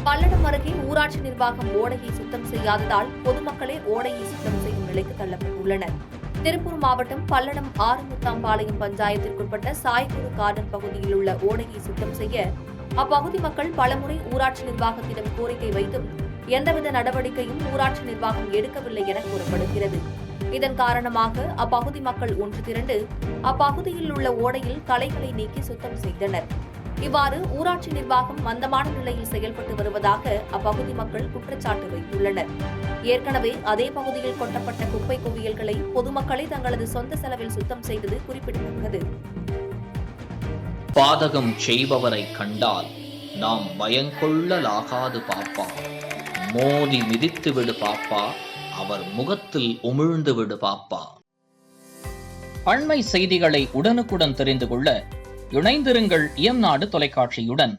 பல்லடம் அருகே ஊராட்சி நிர்வாகம் ஓடையை சுத்தம் செய்யாததால் பொதுமக்களே ஓடையை சுத்தம் செய்யும் நிலைக்கு தள்ளப்பட்டுள்ளனர். திருப்பூர் மாவட்டம் பல்லடம் ஆறுமுத்தாம்பாளையம் பஞ்சாயத்திற்குட்பட்ட சாய்குரு கார்டன் பகுதியில் உள்ள ஓடையை சுத்தம் செய்ய அப்பகுதி மக்கள் பலமுறை ஊராட்சி நிர்வாகத்திடம் கோரிக்கை வைத்தும் எந்தவித நடவடிக்கையும் ஊராட்சி நிர்வாகம் எடுக்கவில்லை என கூறப்படுகிறது. இதன் காரணமாக அப்பகுதி மக்கள் ஒன்று திரண்டு அப்பகுதியில் உள்ள ஓடையில் களைகளை நீக்கி சுத்தம் செய்தனர். இவ்வாறு ஊராட்சி நிர்வாகம் மந்தமான நிலையில் செயல்பட்டு வருவதாக அப்பகுதி மக்கள் குற்றச்சாட்டு வைத்துள்ளனர். ஏற்கனவே அதே பகுதியில் கொட்டப்பட்ட குப்பை குவியல்களை பொதுமக்களே தங்களது சொந்த செலவில் சுத்தம் செய்தது குறிப்பிடத்தக்கது. பாதகம் செய்பவரை கண்டால் நாம் பயங்கொள்ளலாகாது பாப்பா, மோதி மிதித்து விடு பாப்பா, அவர் முகத்தில் உமிழ்ந்து விடு பாப்பா. அண்மை செய்திகளை உடனுக்குடன் தெரிந்து கொள்ள இணைந்திருங்கள் இயம்நாடு தொலைக்காட்சியுடன்.